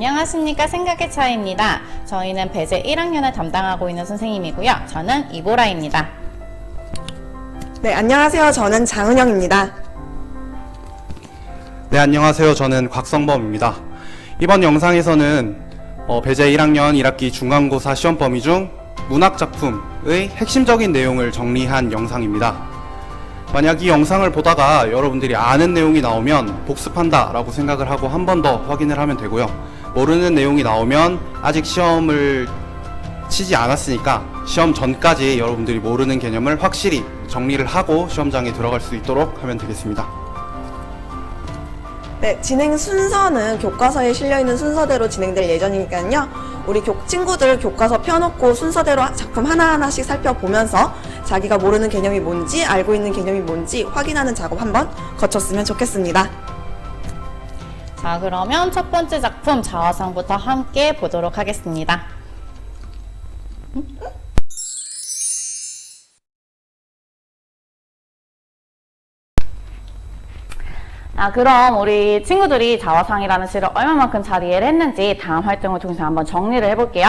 안녕하십니까. 생각의 차이입니다. 저희는 배제 1학년을 담당하고 있는 선생님이고요. 저는 이보라입니다. 네, 안녕하세요. 저는 장은영입니다. 네, 안녕하세요. 저는 곽성범입니다. 이번 영상에서는 배제 1학년 1학기 중간고사 시험 범위 중 문학작품의 핵심적인 내용을 정리한 영상입니다. 만약 이 영상을 보다가 여러분들이 아는 내용이 나오면 복습한다 라고 생각을 하고 한 번 더 확인을 하면 되고요. 모르는 내용이 나오면 아직 시험을 치지 않았으니까 시험 전까지 여러분들이 모르는 개념을 확실히 정리를 하고 시험장에 들어갈 수 있도록 하면 되겠습니다. 네, 진행 순서는 교과서에 실려있는 순서대로 진행될 예정이니까요. 우리 친구들 교과서 펴놓고 순서대로 작품 하나하나씩 살펴보면서 자기가 모르는 개념이 뭔지 알고 있는 개념이 뭔지 확인하는 작업 한번 거쳤으면 좋겠습니다. 자, 그러면 첫 번째 작품 자화상부터 함께 보도록 하겠습니다. 그럼 우리 친구들이 자화상이라는 시를 얼마만큼 잘 이해를 했는지 다음 활동을 통해서 한번 정리를 해볼게요.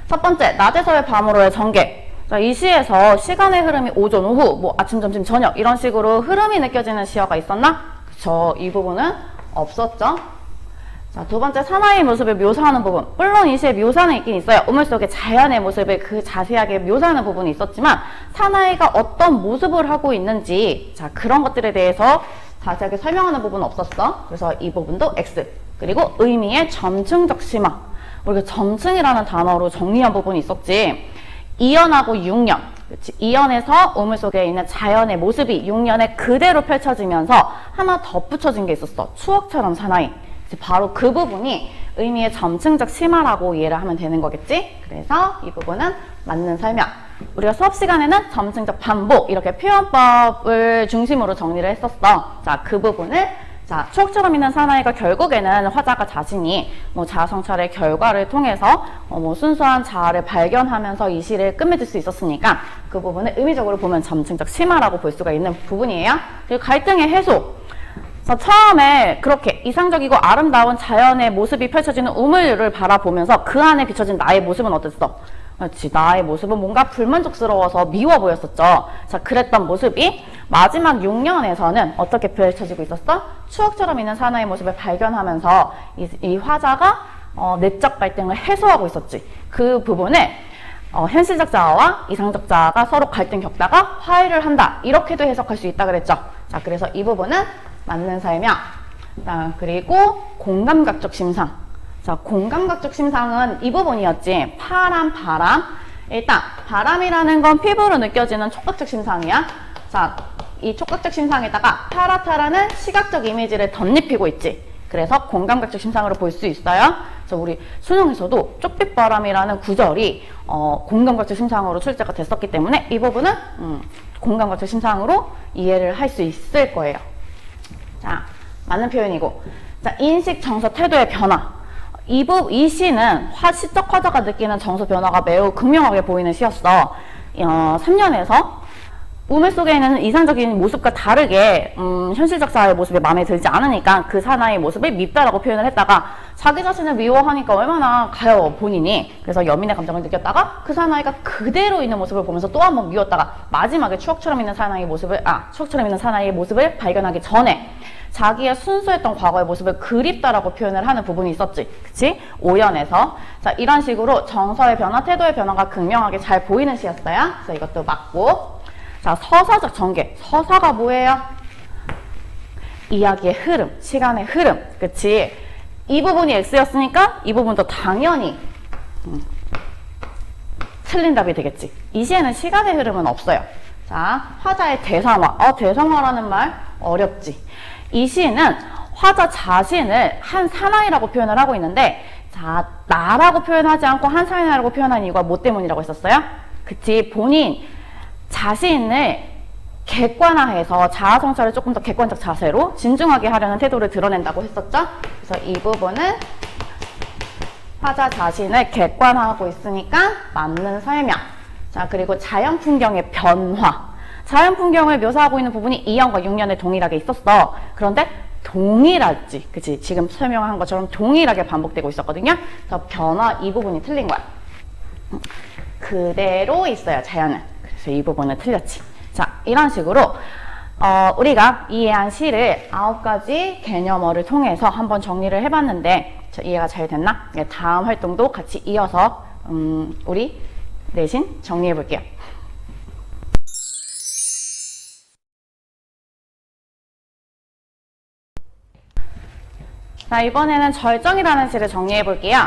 첫 번째, 낮에서의 밤으로의 전개. 자, 이 시에서 시간의 흐름이 오전, 오후, 아침, 점심, 저녁 이런 식으로 흐름이 느껴지는 시어가 있었나? 그쵸, 이 부분은 없었죠. 자, 두 번째, 사나이의 모습을 묘사하는 부분. 물론 이 시에 묘사는 있긴 있어요. 우물 속의 자연의 모습을 자세하게 묘사하는 부분이 있었지만 사나이가 어떤 모습을 하고 있는지 그런 것들에 대해서 자세하게 설명하는 부분은 없었어. 그래서 이 부분도 X. 그리고 의미의 점층적 심화. 우리가 점층이라는 단어로 정리한 부분이 있었지. 2연하고 6연. 그치? 2연에서 우물 속에 있는 자연의 모습이 6연에 그대로 펼쳐지면서 하나 덧붙여진 게 있었어. 추억처럼 사나이. 바로 그 부분이 의미의 점층적 심화라고 이해를 하면 되는 거겠지? 그래서 이 부분은 맞는 설명. 우리가 수업 시간에는 점층적 반복 이렇게 표현법을 중심으로 정리를 했었어. 자, 그 부분을 추억처럼 있는 사나이가 결국에는 화자가 자신이 자아 성찰의 결과를 통해서 순수한 자아를 발견하면서 이 시를 끝맺을 수 있었으니까 그 부분을 의미적으로 보면 점층적 심화라고 볼 수가 있는 부분이에요. 그리고 갈등의 해소. 처음에 그렇게 이상적이고 아름다운 자연의 모습이 펼쳐지는 우물을 바라보면서 그 안에 비춰진 나의 모습은 어땠어? 그렇지, 나의 모습은 뭔가 불만족스러워서 미워 보였었죠. 자, 그랬던 모습이 마지막 6년에서는 어떻게 펼쳐지고 있었어? 추억처럼 있는 사나이의 모습을 발견하면서 이 화자가 내적 갈등을 해소하고 있었지. 그 부분을 현실적 자아와 이상적 자아가 서로 갈등 겪다가 화해를 한다. 이렇게도 해석할 수 있다 그랬죠. 자, 그래서 이 부분은 맞는 설명. 그리고 공감각적 심상. 자, 공감각적 심상은 이 부분이었지. 파란 바람. 일단 바람이라는 건 피부로 느껴지는 촉각적 심상이야. 자, 이 촉각적 심상에다가 파랗다라는 시각적 이미지를 덧입히고 있지. 그래서 공감각적 심상으로 볼 수 있어요. 그래서 우리 수능에서도 쪽빛바람이라는 구절이 공감각적 심상으로 출제가 됐었기 때문에 이 부분은 공감각적 심상으로 이해를 할 수 있을 거예요. 자, 맞는 표현이고. 자, 인식, 정서, 태도의 변화. 이 시는 시적 화자가 느끼는 정서 변화가 매우 극명하게 보이는 시였어. 3년에서 우물 속에 있는 이상적인 모습과 다르게 현실적 자아의 모습이 마음에 들지 않으니까 그 사나이의 모습을 밉다라고 표현을 했다가 자기 자신을 미워하니까 얼마나 가요 본인이. 그래서 여민의 감정을 느꼈다가 그 사나이가 그대로 있는 모습을 보면서 또 한 번 미웠다가 마지막에 추억처럼 있는 사나이의 모습을 발견하기 전에 자기의 순수했던 과거의 모습을 그립다라고 표현을 하는 부분이 있었지. 그치? 5연에서. 자, 이런 식으로 정서의 변화, 태도의 변화가 극명하게 잘 보이는 시였어요. 그래서 이것도 맞고. 자, 서사적 전개. 서사가 뭐예요? 이야기의 흐름, 시간의 흐름. 그치? 이 부분이 X였으니까 이 부분도 당연히 틀린 답이 되겠지. 이 시에는 시간의 흐름은 없어요. 자, 화자의 대상화. 대상화라는 말 어렵지. 이 시는 화자 자신을 한 사나이라고 표현을 하고 있는데, 자, 나라고 표현하지 않고 한 사나이라고 표현한 이유가 뭐 때문이라고 했었어요? 그치, 본인 자신을 객관화해서 자아 성찰을 조금 더 객관적 자세로 진중하게 하려는 태도를 드러낸다고 했었죠? 그래서 이 부분은 화자 자신을 객관화하고 있으니까 맞는 설명. 자, 그리고 자연 풍경의 변화. 자연 풍경을 묘사하고 있는 부분이 2년과 6년에 동일하게 있었어. 그런데 동일하지. 그치? 지금 설명한 것처럼 동일하게 반복되고 있었거든요. 그래서 변화 이 부분이 틀린 거야. 그대로 있어요, 자연은. 그래서 이 부분은 틀렸지. 자, 이런 식으로 우리가 이해한 시를 9가지 개념어를 통해서 한번 정리를 해봤는데 이해가 잘 됐나? 네, 다음 활동도 같이 이어서 우리 내신 정리해 볼게요. 자, 이번에는 절정이라는 시를 정리해 볼게요.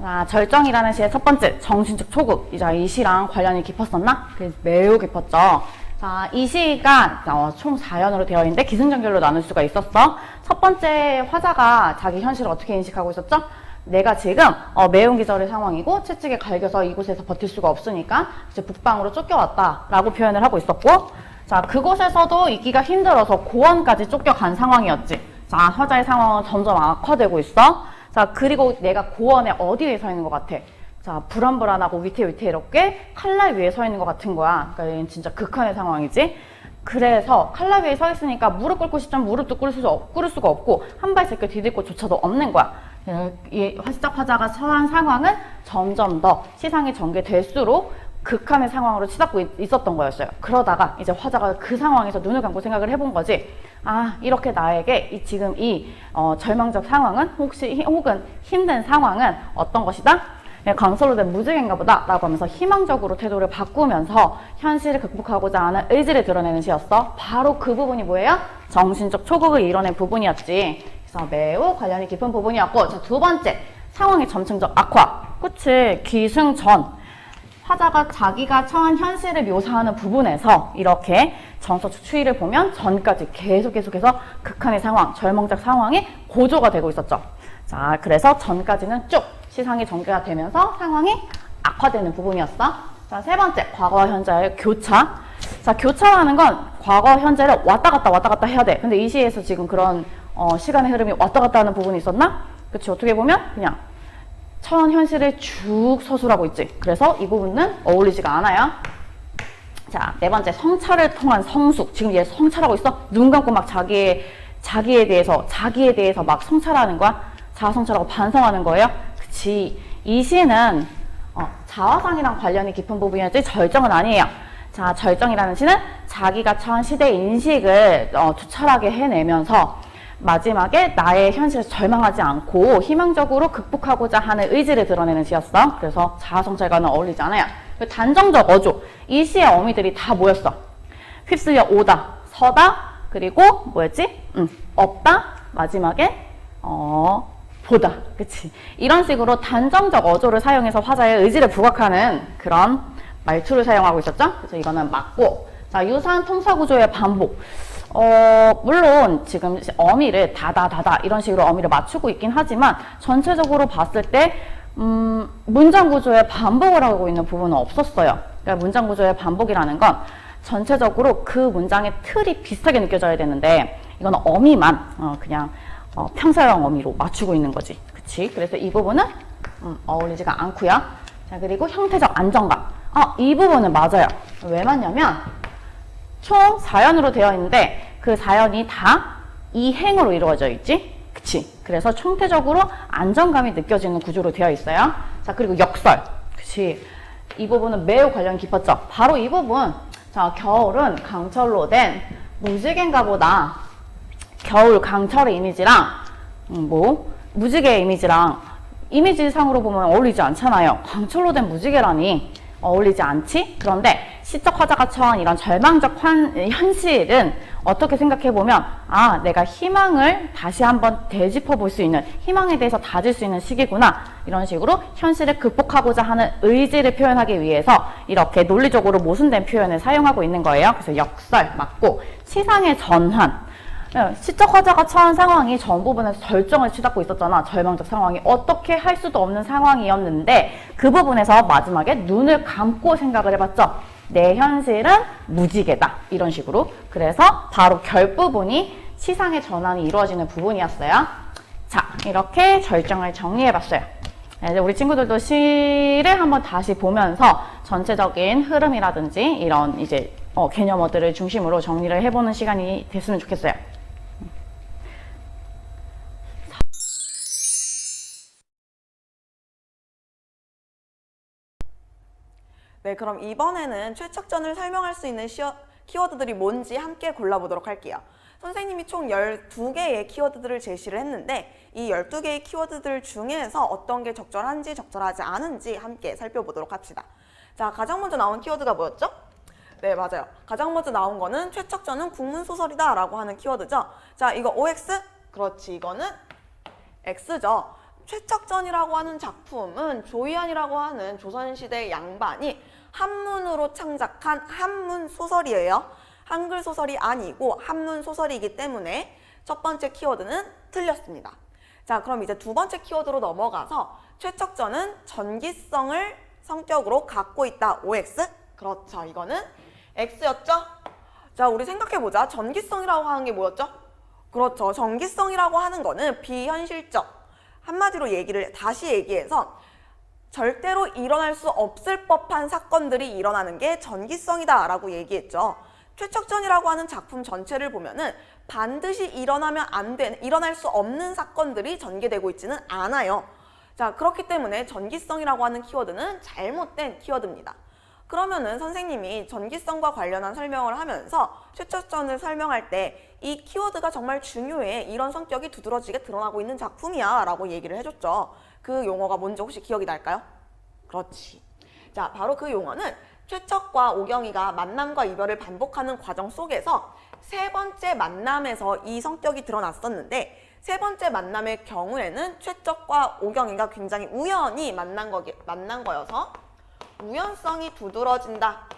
자, 절정이라는 시의 첫 번째, 정신적 초급. 이제 이 시랑 관련이 깊었었나? 매우 깊었죠. 자, 이 시가 총 4연으로 되어 있는데 기승전결로 나눌 수가 있었어. 첫 번째 화자가 자기 현실을 어떻게 인식하고 있었죠? 내가 지금 매운 기절의 상황이고 채찍에 갈겨서 이곳에서 버틸 수가 없으니까 이제 북방으로 쫓겨왔다라고 표현을 하고 있었고, 자, 그곳에서도 있기가 힘들어서 고원까지 쫓겨간 상황이었지. 자, 화자의 상황은 점점 악화되고 있어. 자, 그리고 내가 고원에 어디에 서 있는 것 같아? 자, 불안불안하고 위태위태롭게 칼날 위에 서 있는 것 같은 거야. 그러니까 얘는 진짜 극한의 상황이지. 그래서 칼날 위에 서 있으니까 무릎 꿇고 싶지만 무릎도 꿇을 수가 없고 한 발 제껴 디딜 곳조차도 없는 거야. 이 화자가 처한 상황은 점점 더 시상이 전개될수록 극한의 상황으로 치닫고 있었던 거였어요. 그러다가 이제 화자가 그 상황에서 눈을 감고 생각을 해본 거지. 아, 이렇게 나에게 지금 이 절망적 상황은 혹은 힘든 상황은 어떤 것이다? 강철로 된 무지개인가 보다 라고 하면서 희망적으로 태도를 바꾸면서 현실을 극복하고자 하는 의지를 드러내는 시였어. 바로 그 부분이 뭐예요? 정신적 초극을 이뤄낸 부분이었지. 그래서 매우 관련이 깊은 부분이었고, 자, 두 번째, 상황의 점층적 악화. 그치, 기승전. 화자가 자기가 처한 현실을 묘사하는 부분에서 이렇게 정서적 추이를 보면 전까지 계속해서 극한의 상황, 절망적 상황이 고조가 되고 있었죠. 자, 그래서 전까지는 쭉 시상이 전개가 되면서 상황이 악화되는 부분이었어. 자, 세 번째, 과거와 현재의 교차. 자, 교차라는 건 과거, 현재를 왔다 갔다 해야 돼. 근데 이 시에서 지금 그런 시간의 흐름이 왔다 갔다 하는 부분이 있었나? 그치, 어떻게 보면 그냥 처한 현실을 쭉 서술하고 있지. 그래서 이 부분은 어울리지가 않아요. 자, 네 번째, 성찰을 통한 성숙. 지금 얘 성찰하고 있어? 눈 감고 막 자기에 대해서 막 성찰하는 거야? 자아성찰하고 반성하는 거예요? 그치. 이 시는 자화상이랑 관련이 깊은 부분이었지 절정은 아니에요. 자, 절정이라는 시는 자기가 처한 시대의 인식을 투철하게 해내면서 마지막에 나의 현실에서 절망하지 않고 희망적으로 극복하고자 하는 의지를 드러내는 시였어. 그래서 자아성찰과는 어울리지 않아요. 단정적 어조. 이 시의 어미들이 다 뭐였어? 휩쓸려 오다, 서다, 그리고 뭐였지? 없다, 마지막에 보다. 그치? 이런 식으로 단정적 어조를 사용해서 화자의 의지를 부각하는 그런 말투를 사용하고 있었죠? 그래서 이거는 맞고. 자, 유사한 통사구조의 반복. 물론 지금 어미를 다다다다 이런 식으로 어미를 맞추고 있긴 하지만 전체적으로 봤을 때 문장 구조의 반복을 하고 있는 부분은 없었어요. 그러니까 문장 구조의 반복이라는 건 전체적으로 그 문장의 틀이 비슷하게 느껴져야 되는데 이건 어미만 그냥 평사형 어미로 맞추고 있는 거지. 그치? 그래서 이 부분은 어울리지가 않고요. 자, 그리고 형태적 안정감. 이 부분은 맞아요. 왜 맞냐면 총 4연으로 되어 있는데 그 4연이 다 이행으로 이루어져 있지? 그치? 그래서 총체적으로 안정감이 느껴지는 구조로 되어 있어요. 자, 그리고 역설. 그치? 이 부분은 매우 관련이 깊었죠? 바로 이 부분. 자, 겨울은 강철로 된 무지개인가 보다. 겨울 강철의 이미지랑 무지개의 이미지랑 이미지상으로 보면 어울리지 않잖아요. 강철로 된 무지개라니 어울리지 않지? 그런데 시적 화자가 처한 이런 절망적 현실은 어떻게 생각해보면 내가 희망을 다시 한번 되짚어 볼 수 있는, 희망에 대해서 다질 수 있는 시기구나, 이런 식으로 현실을 극복하고자 하는 의지를 표현하기 위해서 이렇게 논리적으로 모순된 표현을 사용하고 있는 거예요. 그래서 역설 맞고, 시상의 전환. 시적 화자가 처한 상황이 전 부분에서 절정을 치닫고 있었잖아. 절망적 상황이 어떻게 할 수도 없는 상황이었는데 그 부분에서 마지막에 눈을 감고 생각을 해봤죠. 내 현실은 무지개다, 이런 식으로. 그래서 바로 결 부분이 시상의 전환이 이루어지는 부분이었어요. 자, 이렇게 절정을 정리해봤어요. 이제 우리 친구들도 시를 한번 다시 보면서 전체적인 흐름이라든지 이런 이제 개념어들을 중심으로 정리를 해보는 시간이 됐으면 좋겠어요. 네, 그럼 이번에는 최척전을 설명할 수 있는 키워드들이 뭔지 함께 골라보도록 할게요. 선생님이 총 12개의 키워드들을 제시를 했는데 이 12개의 키워드들 중에서 어떤 게 적절한지 적절하지 않은지 함께 살펴보도록 합시다. 자, 가장 먼저 나온 키워드가 뭐였죠? 네, 맞아요. 가장 먼저 나온 거는 최척전은 국문소설이다 라고 하는 키워드죠. 자, 이거 OX? 그렇지, 이거는 X죠. 최척전이라고 하는 작품은 조희안이라고 하는 조선시대 양반이 한문으로 창작한 한문 소설이에요. 한글 소설이 아니고 한문 소설이기 때문에 첫 번째 키워드는 틀렸습니다. 자, 그럼 이제 두 번째 키워드로 넘어가서 최척전은 전기성을 성격으로 갖고 있다. OX? 그렇죠. 이거는 X였죠? 자, 우리 생각해보자. 전기성이라고 하는 게 뭐였죠? 그렇죠. 전기성이라고 하는 거는 비현실적. 한마디로 다시 얘기해서 절대로 일어날 수 없을 법한 사건들이 일어나는 게 전기성이다 라고 얘기했죠. 최척전이라고 하는 작품 전체를 보면은 반드시 일어날 수 없는 사건들이 전개되고 있지는 않아요. 자, 그렇기 때문에 전기성이라고 하는 키워드는 잘못된 키워드입니다. 그러면은 선생님이 전기성과 관련한 설명을 하면서 최척전을 설명할 때 이 키워드가 정말 중요해. 이런 성격이 두드러지게 드러나고 있는 작품이야 라고 얘기를 해줬죠. 그 용어가 뭔지 혹시 기억이 날까요? 그렇지. 자, 바로 그 용어는 최척과 오경이가 만남과 이별을 반복하는 과정 속에서 세 번째 만남에서 이 성격이 드러났었는데 세 번째 만남의 경우에는 최척과 오경이가 굉장히 우연히 만난 거여서 우연성이 두드러진다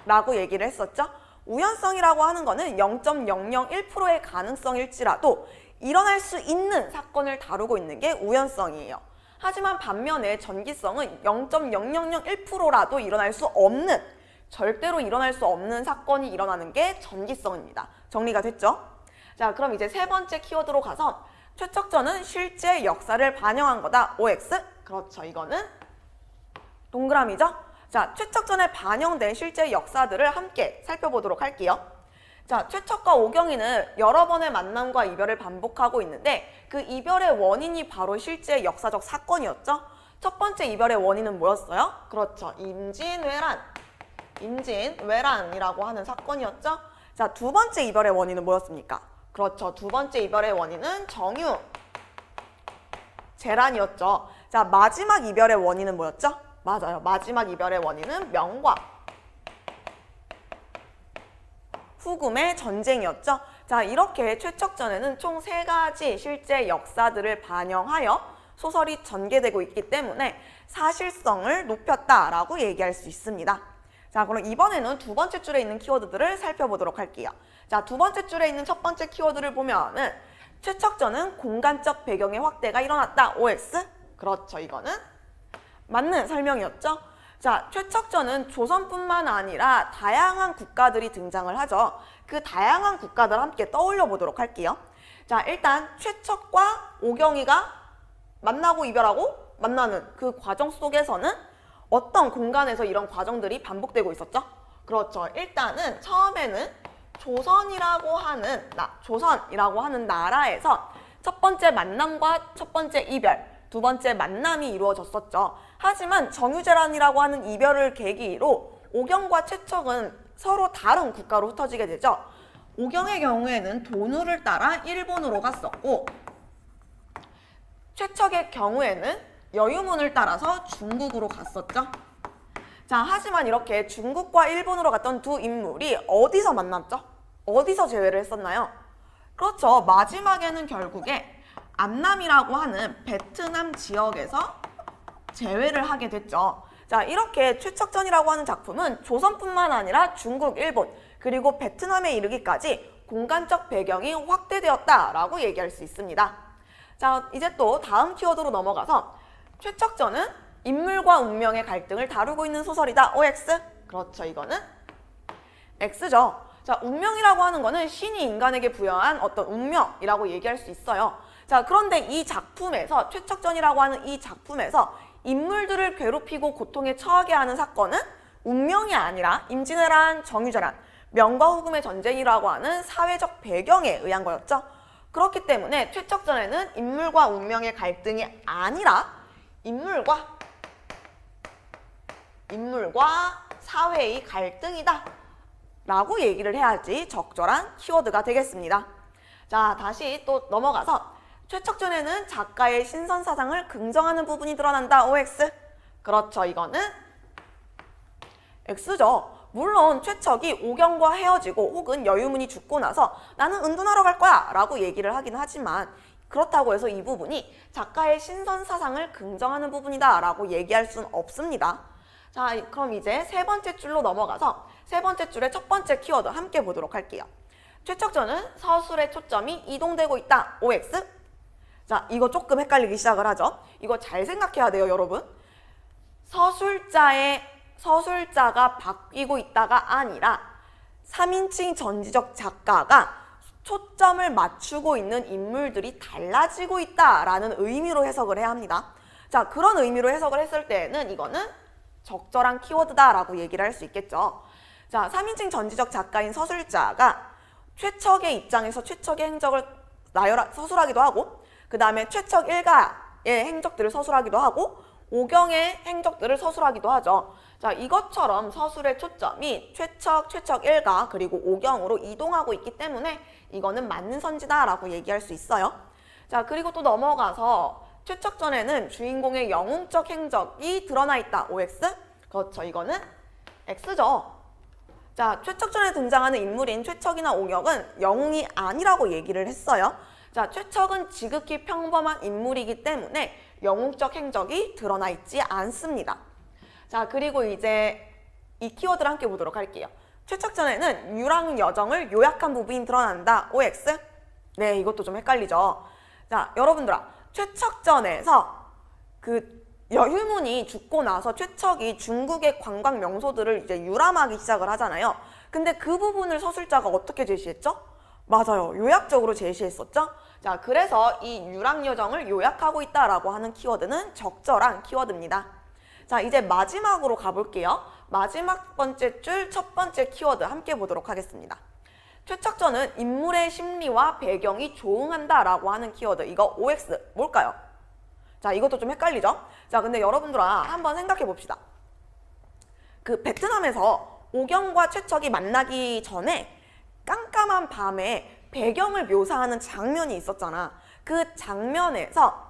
라고 얘기를 했었죠. 우연성이라고 하는 거는 0.001%의 가능성일지라도 일어날 수 있는 사건을 다루고 있는 게 우연성이에요. 하지만 반면에 전기성은 0.0001%라도 절대로 일어날 수 없는 사건이 일어나는 게 전기성입니다. 정리가 됐죠? 자, 그럼 이제 세 번째 키워드로 가서 최척전은 실제 역사를 반영한 거다. OX? 그렇죠. 이거는 동그라미죠? 자, 최척전에 반영된 실제 역사들을 함께 살펴보도록 할게요. 자, 최척과 오경이는 여러 번의 만남과 이별을 반복하고 있는데 그 이별의 원인이 바로 실제 역사적 사건이었죠. 첫 번째 이별의 원인은 뭐였어요? 그렇죠. 임진왜란이라고 하는 사건이었죠. 자, 두 번째 이별의 원인은 뭐였습니까? 그렇죠. 두 번째 이별의 원인은 정유재란이었죠. 자, 마지막 이별의 원인은 뭐였죠? 맞아요. 마지막 이별의 원인은 명과 후금의 전쟁이었죠. 자, 이렇게 최척전에는 총 3가지 실제 역사들을 반영하여 소설이 전개되고 있기 때문에 사실성을 높였다라고 얘기할 수 있습니다. 자, 그럼 이번에는 두 번째 줄에 있는 키워드들을 살펴보도록 할게요. 자, 두 번째 줄에 있는 첫 번째 키워드를 보면은 최척전은 공간적 배경의 확대가 일어났다. OX? 그렇죠. 이거는 맞는 설명이었죠. 자, 최척전은 조선뿐만 아니라 다양한 국가들이 등장을 하죠. 그 다양한 국가들 함께 떠올려 보도록 할게요. 자, 일단 최척과 오경이가 만나고 이별하고 만나는 그 과정 속에서는 어떤 공간에서 이런 과정들이 반복되고 있었죠? 그렇죠. 일단은 처음에는 조선이라고 하는 나라에서 첫 번째 만남과 첫 번째 이별, 두 번째 만남이 이루어졌었죠. 하지만 정유재란이라고 하는 이별을 계기로 오경과 최척은 서로 다른 국가로 흩어지게 되죠. 오경의 경우에는 도누를 따라 일본으로 갔었고 최척의 경우에는 여유문을 따라서 중국으로 갔었죠. 자, 하지만 이렇게 중국과 일본으로 갔던 두 인물이 어디서 만났죠? 어디서 재회를 했었나요? 그렇죠. 마지막에는 결국에 암남이라고 하는 베트남 지역에서 재회를 하게 됐죠. 자, 이렇게 최척전이라고 하는 작품은 조선뿐만 아니라 중국, 일본, 그리고 베트남에 이르기까지 공간적 배경이 확대되었다라고 얘기할 수 있습니다. 자, 이제 또 다음 키워드로 넘어가서 최척전은 인물과 운명의 갈등을 다루고 있는 소설이다. OX? 그렇죠. 이거는 X죠. 자, 운명이라고 하는 거는 신이 인간에게 부여한 어떤 운명이라고 얘기할 수 있어요. 자, 그런데 이 작품에서 최척전이라고 하는 이 작품에서 인물들을 괴롭히고 고통에 처하게 하는 사건은 운명이 아니라 임진왜란, 정유재란, 명과 후금의 전쟁이라고 하는 사회적 배경에 의한 거였죠. 그렇기 때문에 최척전에는 인물과 운명의 갈등이 아니라 인물과 인물과 사회의 갈등이다 라고 얘기를 해야지 적절한 키워드가 되겠습니다. 자, 다시 또 넘어가서 최척전에는 작가의 신선사상을 긍정하는 부분이 드러난다. OX. 그렇죠. 이거는 X죠. 물론 최척이 오경과 헤어지고 혹은 여유문이 죽고 나서 나는 은둔하러 갈 거야 라고 얘기를 하긴 하지만 그렇다고 해서 이 부분이 작가의 신선사상을 긍정하는 부분이다 라고 얘기할 수는 없습니다. 자, 그럼 이제 세 번째 줄로 넘어가서 세 번째 줄의 첫 번째 키워드 함께 보도록 할게요. 최척전은 서술의 초점이 이동되고 있다. OX. 자, 이거 조금 헷갈리기 시작을 하죠. 이거 잘 생각해야 돼요, 여러분. 서술자가 바뀌고 있다가 아니라 3인칭 전지적 작가가 초점을 맞추고 있는 인물들이 달라지고 있다라는 의미로 해석을 해야 합니다. 자, 그런 의미로 해석을 했을 때는 이거는 적절한 키워드다라고 얘기를 할 수 있겠죠. 자, 3인칭 전지적 작가인 서술자가 최척의 입장에서 최척의 행적을 서술하기도 하고 그 다음에 최척 일가의 행적들을 서술하기도 하고 오경의 행적들을 서술하기도 하죠. 자, 이것처럼 서술의 초점이 최척 일가 그리고 오경으로 이동하고 있기 때문에 이거는 맞는 선지다라고 얘기할 수 있어요. 자, 그리고 또 넘어가서 최척전에는 주인공의 영웅적 행적이 드러나 있다. OX? 그렇죠. 이거는 X죠. 자, 최척전에 등장하는 인물인 최척이나 오경은 영웅이 아니라고 얘기를 했어요. 자, 최척은 지극히 평범한 인물이기 때문에 영웅적 행적이 드러나 있지 않습니다. 자, 그리고 이제 이 키워드를 함께 보도록 할게요. 최척전에는 유랑 여정을 요약한 부분이 드러난다. OX? 네, 이것도 좀 헷갈리죠. 자, 여러분들아, 최척전에서 그 여유문이 죽고 나서 최척이 중국의 관광 명소들을 이제 유람하기 시작을 하잖아요. 근데 그 부분을 서술자가 어떻게 제시했죠? 맞아요. 요약적으로 제시했었죠? 자, 그래서 이 유랑 여정을 요약하고 있다라고 하는 키워드는 적절한 키워드입니다. 자, 이제 마지막으로 가볼게요. 마지막 번째 줄 첫 번째 키워드 함께 보도록 하겠습니다. 최척전은 인물의 심리와 배경이 조응한다라고 하는 키워드. 이거 OX 뭘까요? 자, 이것도 좀 헷갈리죠? 자, 근데 여러분들아 한번 생각해 봅시다. 그 베트남에서 오경과 최척이 만나기 전에 깜깜한 밤에 배경을 묘사하는 장면이 있었잖아. 그 장면에서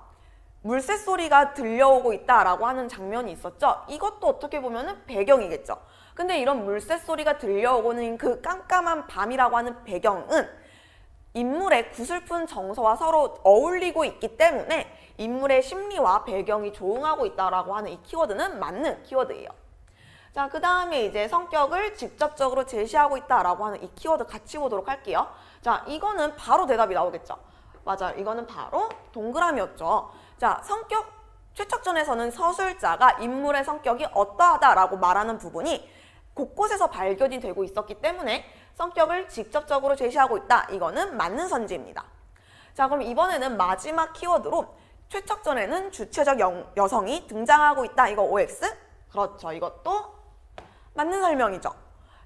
물새 소리가 들려오고 있다라고 하는 장면이 있었죠. 이것도 어떻게 보면은 배경이겠죠. 근데 이런 물새 소리가 들려오고는 그 깜깜한 밤이라고 하는 배경은 인물의 구슬픈 정서와 서로 어울리고 있기 때문에 인물의 심리와 배경이 조응하고 있다라고 하는 이 키워드는 맞는 키워드예요. 자, 그 다음에 이제 성격을 직접적으로 제시하고 있다라고 하는 이 키워드 같이 보도록 할게요. 자, 이거는 바로 대답이 나오겠죠. 맞아요. 이거는 바로 동그라미였죠. 자, 최척전에서는 서술자가 인물의 성격이 어떠하다라고 말하는 부분이 곳곳에서 발견이 되고 있었기 때문에 성격을 직접적으로 제시하고 있다. 이거는 맞는 선지입니다. 자, 그럼 이번에는 마지막 키워드로 최척전에는 주체적 여성이 등장하고 있다. 이거 OX? 그렇죠. 이것도 맞는 설명이죠.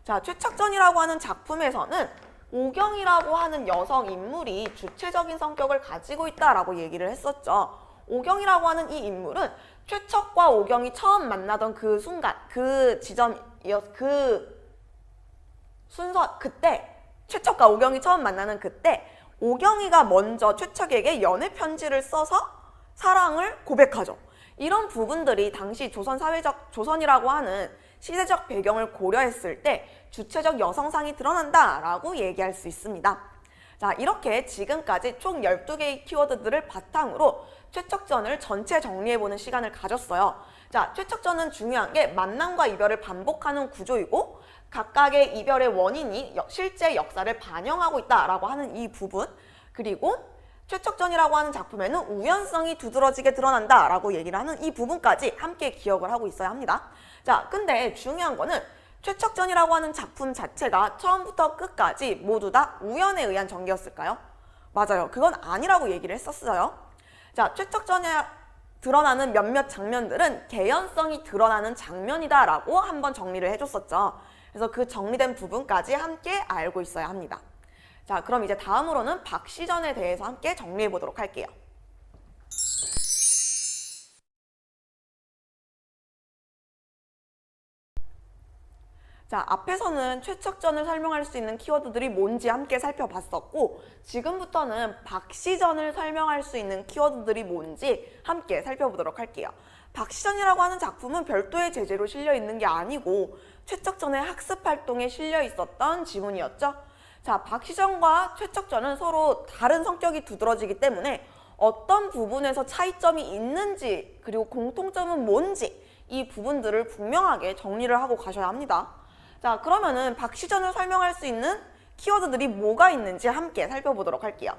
자, 최척전이라고 하는 작품에서는 오경이라고 하는 여성 인물이 주체적인 성격을 가지고 있다라고 얘기를 했었죠. 오경이라고 하는 이 인물은 최척과 오경이 처음 만나던 그 순간, 그 순서, 그때 최척과 오경이 처음 만나는 그때 오경이가 먼저 최척에게 연애 편지를 써서 사랑을 고백하죠. 이런 부분들이 당시 조선이라고 하는 시대적 배경을 고려했을 때 주체적 여성상이 드러난다라고 얘기할 수 있습니다. 자, 이렇게 지금까지 총 12개의 키워드들을 바탕으로 최척전을 전체 정리해보는 시간을 가졌어요. 자, 최척전은 중요한 게 만남과 이별을 반복하는 구조이고 각각의 이별의 원인이 실제 역사를 반영하고 있다라고 하는 이 부분, 그리고 최척전이라고 하는 작품에는 우연성이 두드러지게 드러난다라고 얘기를 하는 이 부분까지 함께 기억을 하고 있어야 합니다. 자, 근데 중요한 거는 최척전이라고 하는 작품 자체가 처음부터 끝까지 모두 다 우연에 의한 전개였을까요? 맞아요. 그건 아니라고 얘기를 했었어요. 자, 최척전에 드러나는 몇몇 장면들은 개연성이 드러나는 장면이다라고 한번 정리를 해줬었죠. 그래서 그 정리된 부분까지 함께 알고 있어야 합니다. 자, 그럼 이제 다음으로는 박시전에 대해서 함께 정리해 보도록 할게요. 자, 앞에서는 최척전을 설명할 수 있는 키워드들이 뭔지 함께 살펴봤었고, 지금부터는 박시전을 설명할 수 있는 키워드들이 뭔지 함께 살펴보도록 할게요. 박시전이라고 하는 작품은 별도의 제재로 실려 있는 게 아니고 최척전의 학습 활동에 실려 있었던 지문이었죠. 자, 박시전과 최척전은 서로 다른 성격이 두드러지기 때문에 어떤 부분에서 차이점이 있는지, 그리고 공통점은 뭔지 이 부분들을 분명하게 정리를 하고 가셔야 합니다. 자, 그러면은 박시전을 설명할 수 있는 키워드들이 뭐가 있는지 함께 살펴보도록 할게요.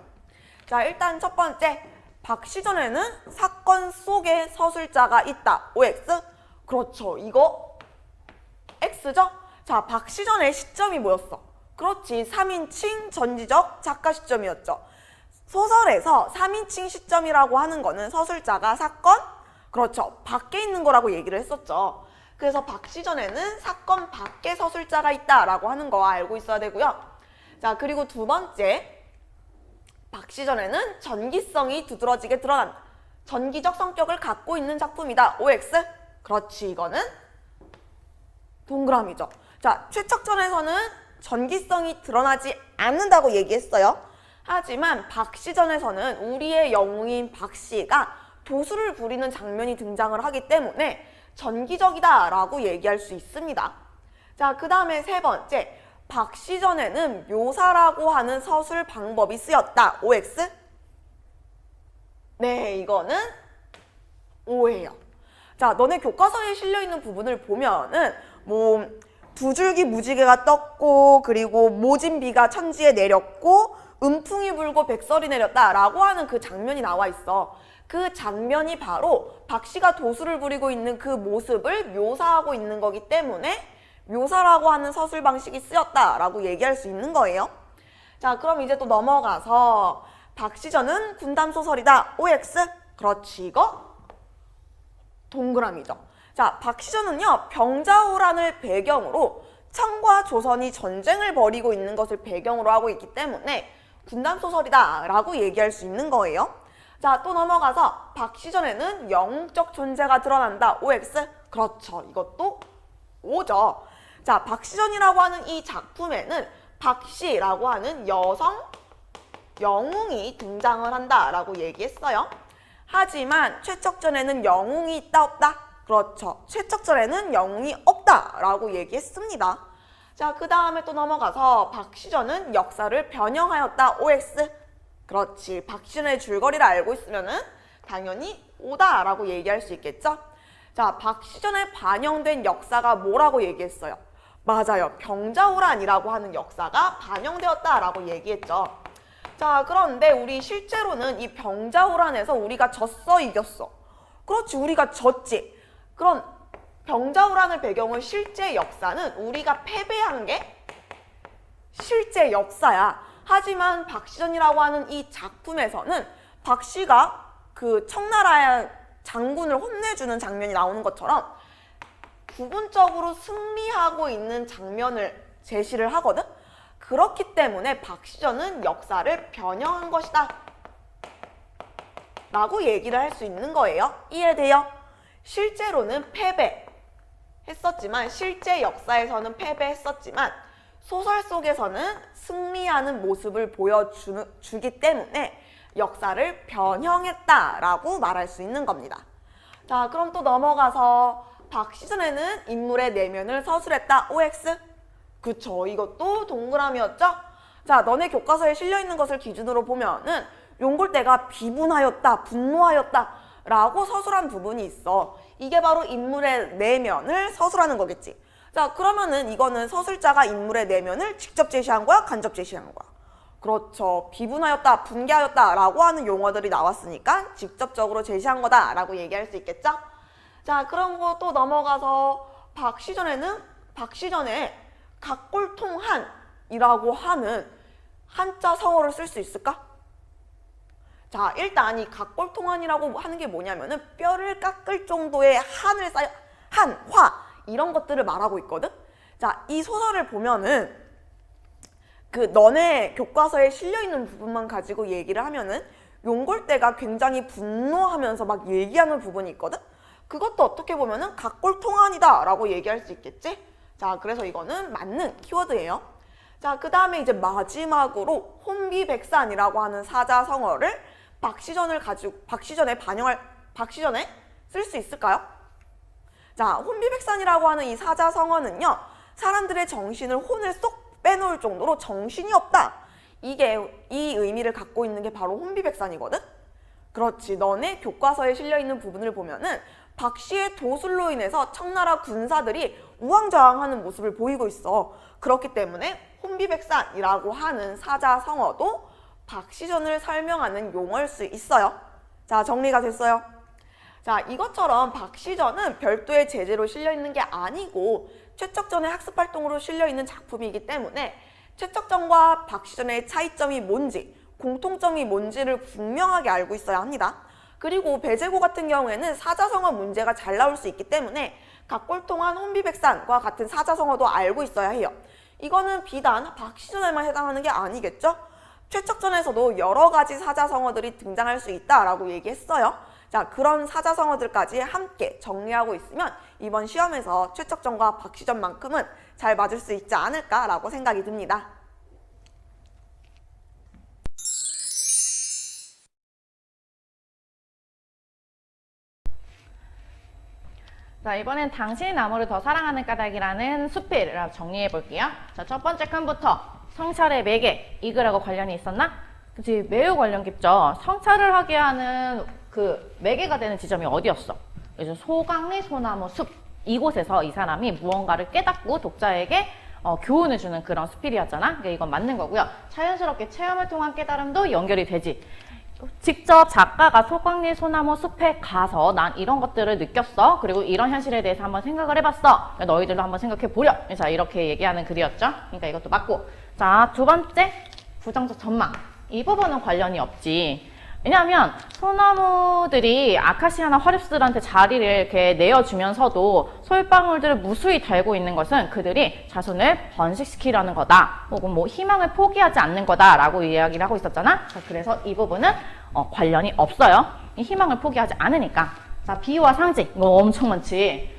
자, 일단 첫 번째, 박시전에는 사건 속에 서술자가 있다. OX? 그렇죠. 이거 X죠? 자, 박시전의 시점이 뭐였어? 그렇지. 3인칭 전지적 작가 시점이었죠. 소설에서 3인칭 시점이라고 하는 거는 서술자가 사건? 그렇죠. 밖에 있는 거라고 얘기를 했었죠. 그래서 박시전에는 사건 밖에 서술자가 있다라고 하는 거 알고 있어야 되고요. 자, 그리고 두 번째, 박시전에는 전기성이 두드러지게 드러난 전기적 성격을 갖고 있는 작품이다. OX? 그렇지, 이거는 동그라미죠. 자, 최척전에서는 전기성이 드러나지 않는다고 얘기했어요. 하지만 박시전에서는 우리의 영웅인 박씨가 도수를 부리는 장면이 등장을 하기 때문에 전기적이다 라고 얘기할 수 있습니다. 자, 그 다음에 세 번째, 박시전에는 묘사라고 하는 서술 방법이 쓰였다. OX? 네, 이거는 O예요. 자, 너네 교과서에 실려있는 부분을 보면은 뭐 두 줄기 무지개가 떴고, 그리고 모진 비가 천지에 내렸고, 음풍이 불고 백설이 내렸다 라고 하는 그 장면이 나와 있어. 그 장면이 바로 박씨가 도수를 부리고 있는 그 모습을 묘사하고 있는 거기 때문에 묘사라고 하는 서술 방식이 쓰였다라고 얘기할 수 있는 거예요. 자, 그럼 이제 또 넘어가서 박시전은 군담소설이다. OX? 그렇지, 이거 동그라미죠. 자, 박시전은요, 병자호란을 배경으로 청과 조선이 전쟁을 벌이고 있는 것을 배경으로 하고 있기 때문에 군담소설이다 라고 얘기할 수 있는 거예요. 자, 또 넘어가서 박시전에는 영웅적 존재가 드러난다. OX? 그렇죠. 이것도 O죠. 자, 박시전이라고 하는 이 작품에는 박씨라고 하는 여성 영웅이 등장을 한다라고 얘기했어요. 하지만 최척전에는 영웅이 있다 없다? 그렇죠. 최척전에는 영웅이 없다라고 얘기했습니다. 자, 그 다음에 또 넘어가서 박시전은 역사를 변형하였다. OX? 그렇지. 박시전의 줄거리를 알고 있으면은 당연히 O다라고 얘기할 수 있겠죠? 자, 박시전에 반영된 역사가 뭐라고 얘기했어요? 맞아요. 병자호란이라고 하는 역사가 반영되었다라고 얘기했죠. 자, 그런데 우리 실제로는 이 병자호란에서 우리가 졌어, 이겼어? 그렇지, 우리가 졌지. 그럼 병자호란을 배경으로 실제 역사는 우리가 패배한 게 실제 역사야. 하지만 박시전이라고 하는 이 작품에서는 박씨가 그 청나라의 장군을 혼내주는 장면이 나오는 것처럼 부분적으로 승리하고 있는 장면을 제시를 하거든. 그렇기 때문에 박시전은 역사를 변형한 것이다 라고 얘기를 할 수 있는 거예요. 이해돼요? 실제로는 패배했었지만, 실제 역사에서는 패배했었지만 소설 속에서는 승리하는 모습을 보여주기 때문에 역사를 변형했다라고 말할 수 있는 겁니다. 자, 그럼 또 넘어가서 박시전에는 인물의 내면을 서술했다. OX? 그쵸, 이것도 동그라미였죠? 자, 너네 교과서에 실려있는 것을 기준으로 보면은 용골대가 비분하였다, 분노하였다 라고 서술한 부분이 있어. 이게 바로 인물의 내면을 서술하는 거겠지. 자, 그러면은 이거는 서술자가 인물의 내면을 직접 제시한 거야? 간접 제시한 거야? 그렇죠. 비분하였다, 분개하였다 라고 하는 용어들이 나왔으니까 직접적으로 제시한 거다 라고 얘기할 수 있겠죠? 자, 그런 거 또 넘어가서 박시전에 각골통한이라고 하는 한자 성어를 쓸 수 있을까? 자, 일단 이 각골통한이라고 하는 게 뭐냐면은 뼈를 깎을 정도의 한을 쌓여, 한, 화 이런 것들을 말하고 있거든? 자, 이 소설을 보면은 그 너네 교과서에 실려있는 부분만 가지고 얘기를 하면은 용골대가 굉장히 분노하면서 막 얘기하는 부분이 있거든? 그것도 어떻게 보면은 각골통한이다 라고 얘기할 수 있겠지? 자, 그래서 이거는 맞는 키워드예요. 자, 그 다음에 이제 마지막으로 혼비백산이라고 하는 사자성어를 박시전에 쓸 수 있을까요? 자, 혼비백산이라고 하는 이 사자성어는요, 사람들의 정신을 혼을 쏙 빼놓을 정도로 정신이 없다. 이 의미를 갖고 있는 게 바로 혼비백산이거든? 그렇지. 너네 교과서에 실려있는 부분을 보면은 박씨의 도술로 인해서 청나라 군사들이 우왕좌왕하는 모습을 보이고 있어. 그렇기 때문에 혼비백산이라고 하는 사자성어도 박시전을 설명하는 용어일 수 있어요. 자, 정리가 됐어요. 자, 이것처럼 박시전은 별도의 제재로 실려있는 게 아니고 최척전의 학습활동으로 실려있는 작품이기 때문에 최척전과 박시전의 차이점이 뭔지, 공통점이 뭔지를 분명하게 알고 있어야 합니다. 그리고 배재고 같은 경우에는 사자성어 문제가 잘 나올 수 있기 때문에 각골통한 혼비백산과 같은 사자성어도 알고 있어야 해요. 이거는 비단 박시전에만 해당하는 게 아니겠죠? 최척전에서도 여러 가지 사자성어들이 등장할 수 있다라고 얘기했어요. 자, 그런 사자성어들까지 함께 정리하고 있으면 이번 시험에서 최척전과 박시전만큼은 잘 맞을 수 있지 않을까라고 생각이 듭니다. 자, 이번엔 당신이 나무를 더 사랑하는 까닭이라는 수필을 정리해 볼게요. 자, 첫 번째 칸부터 성찰의 매개, 이 글하고 관련이 있었나? 그치, 매우 관련 깊죠. 성찰을 하게 하는 그 매개가 되는 지점이 어디였어? 이제 소강리 소나무 숲, 이곳에서 이 사람이 무언가를 깨닫고 독자에게 교훈을 주는 그런 수필이었잖아. 그러니까 이건 맞는 거고요. 자연스럽게 체험을 통한 깨달음도 연결이 되지. 직접 작가가 소강리 소나무 숲에 가서 난 이런 것들을 느꼈어. 그리고 이런 현실에 대해서 한번 생각을 해봤어. 그러니까 너희들도 한번 생각해 보려. 자, 이렇게 얘기하는 글이었죠. 그러니까 이것도 맞고. 자, 두 번째, 부정적 전망. 이 부분은 관련이 없지. 왜냐하면 소나무들이 아카시아나 화립스들한테 자리를 이렇게 내어주면서도 솔방울들을 무수히 달고 있는 것은 그들이 자손을 번식시키려는 거다. 혹은 뭐 희망을 포기하지 않는 거다라고 이야기를 하고 있었잖아. 자, 그래서 이 부분은 관련이 없어요. 이 희망을 포기하지 않으니까. 자, 비유와 상징. 이거 엄청 많지.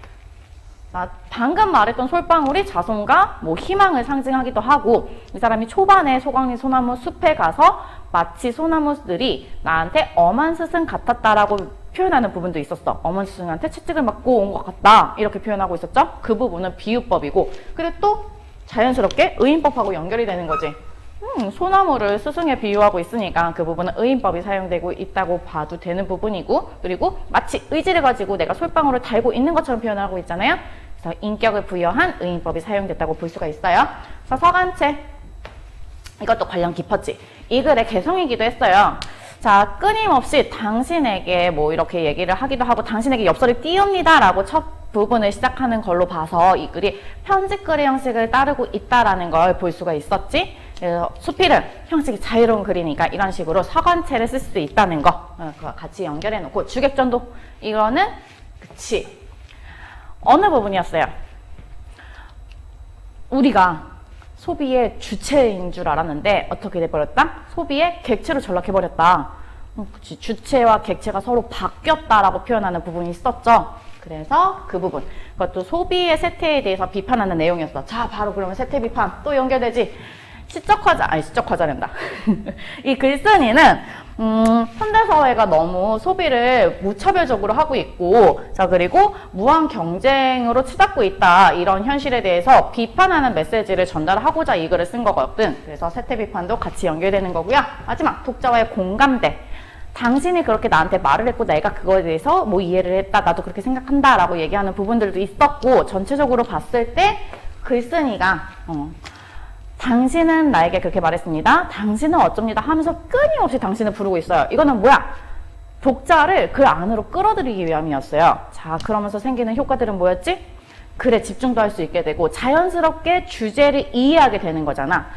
자, 방금 말했던 솔방울이 자손과 뭐 희망을 상징하기도 하고, 이 사람이 초반에 소강리 소나무 숲에 가서 마치 소나무들이 나한테 엄한 스승 같았다라고 표현하는 부분도 있었어. 엄한 스승한테 채찍을 맞고 온 것 같다. 이렇게 표현하고 있었죠. 그 부분은 비유법이고, 그리고 또 자연스럽게 의인법하고 연결이 되는 거지. 소나무를 스승에 비유하고 있으니까 그 부분은 의인법이 사용되고 있다고 봐도 되는 부분이고, 그리고 마치 의지를 가지고 내가 솔방울을 달고 있는 것처럼 표현하고 있잖아요. 그래서 인격을 부여한 의인법이 사용됐다고 볼 수가 있어요. 그래서 서간체, 이것도 관련 깊었지. 이 글의 개성이기도 했어요. 자, 끊임없이 당신에게 뭐 이렇게 얘기를 하기도 하고 당신에게 엽서를 띄웁니다 라고 첫 부분을 시작하는 걸로 봐서 이 글이 편집글의 형식을 따르고 있다라는 걸 볼 수가 있었지. 그래서 수필은 형식이 자유로운 글이니까 이런 식으로 서간체를 쓸 수 있다는 거, 그거 같이 연결해 놓고. 주객전도, 이거는 그치, 어느 부분이었어요? 우리가 소비의 주체인 줄 알았는데 어떻게 돼버렸다? 소비의 객체로 전락해버렸다. 그치, 주체와 객체가 서로 바뀌었다라고 표현하는 부분이 있었죠. 그래서 그 부분, 그것도 소비의 쇠퇴에 대해서 비판하는 내용이었어. 자, 바로 그러면 쇠퇴 비판 또 연결되지. 시적화자란다. 이 글쓴이는 현대사회가 너무 소비를 무차별적으로 하고 있고, 자, 그리고 무한 경쟁으로 치닫고 있다, 이런 현실에 대해서 비판하는 메시지를 전달하고자 이 글을 쓴 거거든. 그래서 쇠퇴 비판도 같이 연결되는 거고요. 마지막, 독자와의 공감대. 당신이 그렇게 나한테 말을 했고 내가 그거에 대해서 뭐 이해를 했다, 나도 그렇게 생각한다 라고 얘기하는 부분들도 있었고, 전체적으로 봤을 때 글쓴이가 당신은 나에게 그렇게 말했습니다, 당신은 어쩝니다 하면서 끊임없이 당신을 부르고 있어요. 이거는 뭐야? 독자를 글 안으로 끌어들이기 위함이었어요. 자, 그러면서 생기는 효과들은 뭐였지? 글에 집중도 할 수 있게 되고 자연스럽게 주제를 이해하게 되는 거잖아.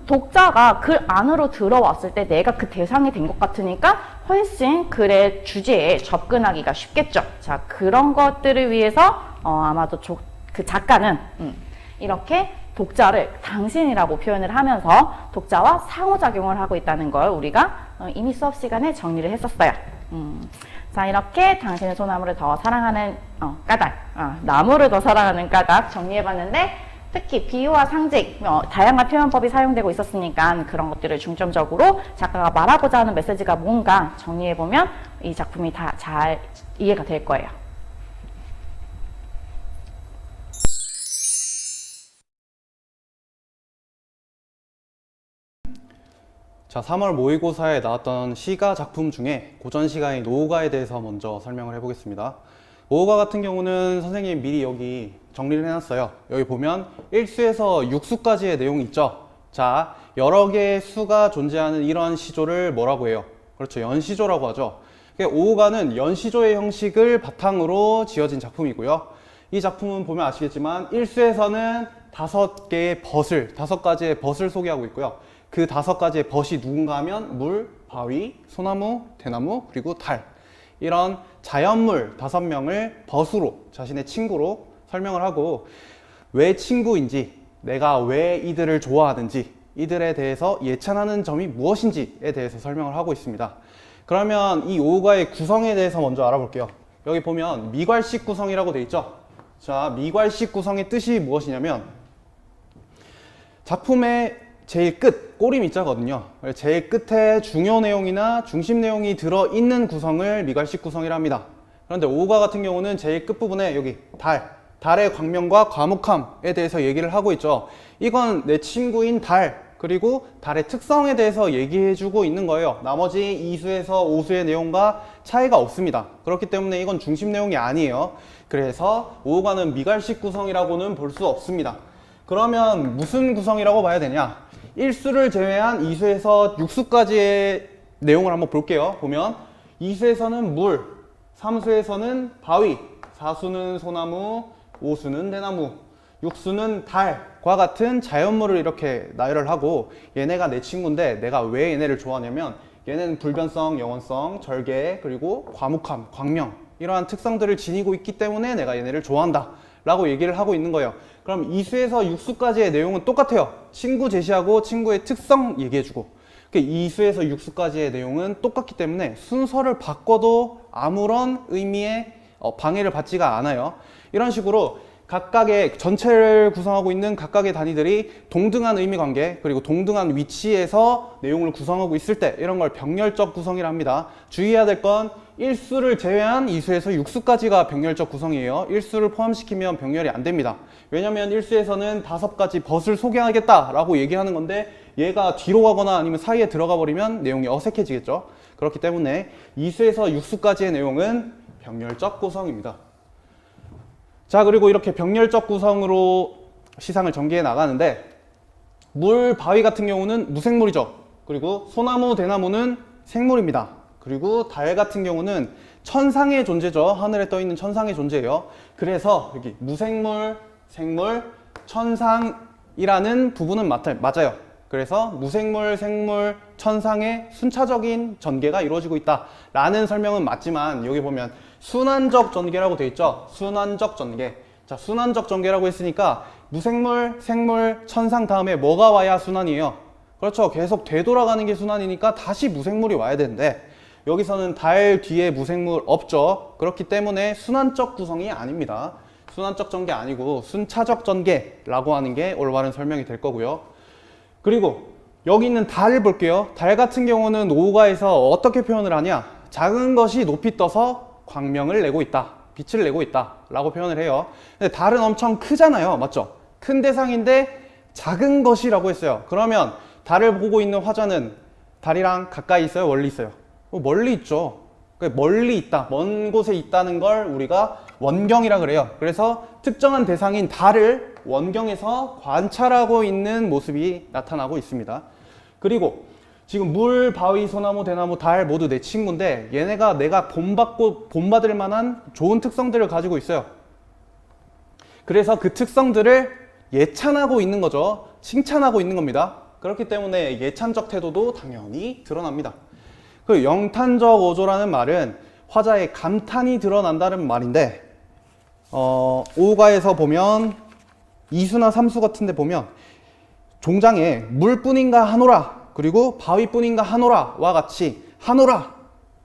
독자가 글 안으로 들어왔을 때 내가 그 대상이 된 것 같으니까 훨씬 글의 주제에 접근하기가 쉽겠죠. 자, 그런 것들을 위해서 아마도 그 작가는 이렇게 독자를 당신이라고 표현을 하면서 독자와 상호작용을 하고 있다는 걸 우리가 이미 수업 시간에 정리를 했었어요. 자, 이렇게 당신의 소나무를 더 사랑하는 까닭, 나무를 더 사랑하는 까닭 정리해봤는데, 특히 비유와 상징, 다양한 표현법이 사용되고 있었으니까 그런 것들을 중점적으로 작가가 말하고자 하는 메시지가 뭔가 정리해보면 이 작품이 다 잘 이해가 될 거예요. 자, 3월 모의고사에 나왔던 시가 작품 중에 고전 시가인 오호가에 대해서 먼저 설명을 해보겠습니다. 오호가 같은 경우는 선생님이 미리 여기 정리를 해놨어요. 여기 보면 1수에서 6수까지의 내용이 있죠. 자, 여러 개의 수가 존재하는 이런 시조를 뭐라고 해요? 그렇죠, 연시조라고 하죠. 오호가는 연시조의 형식을 바탕으로 지어진 작품이고요. 이 작품은 보면 아시겠지만 1수에서는 5개의 벗을, 5가지의 벗을 소개하고 있고요. 그 5가지의 벗이 누군가 하면 물, 바위, 소나무, 대나무, 그리고 달, 이런 자연물 5명을 벗으로, 자신의 친구로 설명을 하고, 왜 친구인지, 내가 왜 이들을 좋아하는지, 이들에 대해서 예찬하는 점이 무엇인지에 대해서 설명을 하고 있습니다. 그러면 이 오호가의 구성에 대해서 먼저 알아볼게요. 여기 보면 미괄식 구성이라고 되어 있죠. 자, 미괄식 구성의 뜻이 무엇이냐면 작품의 제일 끝, 꼬리 밑자거든요. 제일 끝에 중요 내용이나 중심 내용이 들어있는 구성을 미괄식 구성이라 합니다. 그런데 오호가 같은 경우는 제일 끝부분에 여기 달의 광명과 과묵함에 대해서 얘기를 하고 있죠. 이건 내 친구인 달, 그리고 달의 특성에 대해서 얘기해주고 있는 거예요. 나머지 2수에서 5수의 내용과 차이가 없습니다. 그렇기 때문에 이건 중심 내용이 아니에요. 그래서 오호가는 미괄식 구성이라고는 볼 수 없습니다. 그러면 무슨 구성이라고 봐야 되냐? 1수를 제외한 2수에서 6수까지의 내용을 한번 볼게요. 보면 2수에서는 물, 3수에서는 바위, 4수는 소나무, 5수는 대나무, 6수는 달과 같은 자연물을 이렇게 나열을 하고, 얘네가 내 친구인데 내가 왜 얘네를 좋아하냐면 얘네는 불변성, 영원성, 절개, 그리고 과묵함, 광명, 이러한 특성들을 지니고 있기 때문에 내가 얘네를 좋아한다 라고 얘기를 하고 있는 거예요. 그럼 2수에서 6수까지의 내용은 똑같아요. 친구 제시하고 친구의 특성 얘기해주고, 2수에서 6수까지의 내용은 똑같기 때문에 순서를 바꿔도 아무런 의미의 방해를 받지가 않아요. 이런 식으로 각각의 전체를 구성하고 있는 각각의 단위들이 동등한 의미 관계, 그리고 동등한 위치에서 내용을 구성하고 있을 때 이런 걸 병렬적 구성이라 합니다. 주의해야 될 건 1수를 제외한 2수에서 6수까지가 병렬적 구성이에요. 1수를 포함시키면 병렬이 안 됩니다. 왜냐면 1수에서는 5가지 벗을 소개하겠다라고 얘기하는 건데 얘가 뒤로 가거나 아니면 사이에 들어가 버리면 내용이 어색해지겠죠. 그렇기 때문에 2수에서 6수까지의 내용은 병렬적 구성입니다. 자, 그리고 이렇게 병렬적 구성으로 시상을 전개해 나가는데, 물, 바위 같은 경우는 무생물이죠. 그리고 소나무, 대나무는 생물입니다. 그리고 달 같은 경우는 천상의 존재죠. 하늘에 떠 있는 천상의 존재예요. 그래서 여기 무생물, 생물, 천상이라는 부분은 맞아요. 그래서 무생물, 생물, 천상의 순차적인 전개가 이루어지고 있다라는 설명은 맞지만, 여기 보면 순환적 전개라고 되어 있죠. 순환적 전개. 자, 순환적 전개라고 했으니까 무생물, 생물, 천상 다음에 뭐가 와야 순환이에요? 그렇죠. 계속 되돌아가는 게 순환이니까 다시 무생물이 와야 되는데 여기서는 달 뒤에 무생물 없죠. 그렇기 때문에 순환적 구성이 아닙니다. 순환적 전개 아니고 순차적 전개라고 하는 게 올바른 설명이 될 거고요. 그리고 여기 있는 달을 볼게요. 달 같은 경우는 오호가에서 어떻게 표현을 하냐? 작은 것이 높이 떠서 광명을 내고 있다, 빛을 내고 있다 라고 표현을 해요. 근데 달은 엄청 크잖아요. 맞죠? 큰 대상인데 작은 것이라고 했어요. 그러면 달을 보고 있는 화자는 달이랑 가까이 있어요? 멀리 있어요? 멀리 있죠. 멀리 있다, 먼 곳에 있다는 걸 우리가 원경이라 그래요. 그래서 특정한 대상인 달을 원경에서 관찰하고 있는 모습이 나타나고 있습니다. 그리고 지금 물, 바위, 소나무, 대나무, 달 모두 내 친구인데 얘네가 내가 본받을 만한 좋은 특성들을 가지고 있어요. 그래서 그 특성들을 예찬하고 있는 거죠. 칭찬하고 있는 겁니다. 그렇기 때문에 예찬적 태도도 당연히 드러납니다. 그 영탄적 어조라는 말은 화자의 감탄이 드러난다는 말인데, 오호가에서 보면 2수나 3수 같은 데 보면 종장에 물뿐인가 하노라, 그리고 바위뿐인가 하노라와 같이 하노라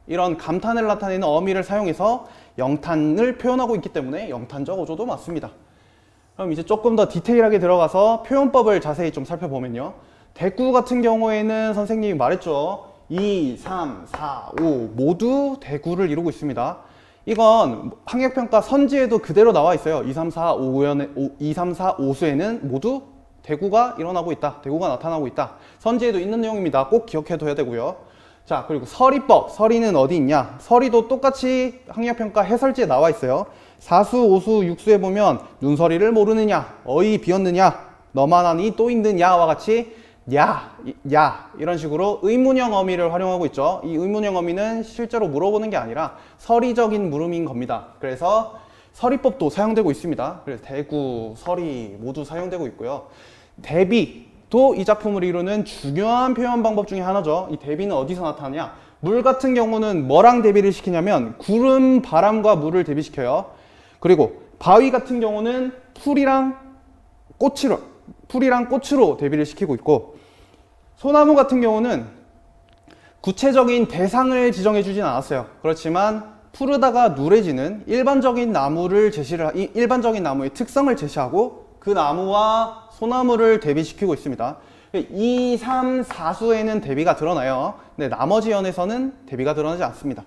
이런 감탄을 나타내는 어미를 사용해서 영탄을 표현하고 있기 때문에 영탄적 어조도 맞습니다. 그럼 이제 조금 더 디테일하게 들어가서 표현법을 자세히 좀 살펴보면요. 대구 같은 경우에는 선생님이 말했죠. 2, 3, 4, 5 모두 대구를 이루고 있습니다. 이건 학력평가 선지에도 그대로 나와 있어요. 2, 3, 4, 5수에는 모두 대구가 일어나고 있다. 대구가 나타나고 있다. 선지에도 있는 내용입니다. 꼭 기억해둬야 되고요. 자, 그리고 서리법. 서리는 어디 있냐? 서리도 똑같이 학력평가 해설지에 나와 있어요. 4수, 5수, 6수에 보면 눈서리를 모르느냐, 어이 비었느냐, 너만 하니 또 있느냐와 같이 야 이런 식으로 의문형 어미를 활용하고 있죠. 이 의문형 어미는 실제로 물어보는 게 아니라 서리적인 물음인 겁니다. 그래서 서리법도 사용되고 있습니다. 그래서 대구, 서리 모두 사용되고 있고요. 대비도 이 작품을 이루는 중요한 표현 방법 중에 하나죠. 이 대비는 어디서 나타나냐? 물 같은 경우는 뭐랑 대비를 시키냐면 구름, 바람과 물을 대비시켜요. 그리고 바위 같은 경우는 풀이랑 꽃으로 대비를 시키고 있고, 소나무 같은 경우는 구체적인 대상을 지정해 주진 않았어요. 그렇지만 푸르다가 누래지는 일반적인 나무의 특성을 제시하고 그 나무와 소나무를 대비시키고 있습니다. 2, 3, 4수에는 대비가 드러나요. 근데 나머지 연에서는 대비가 드러나지 않습니다.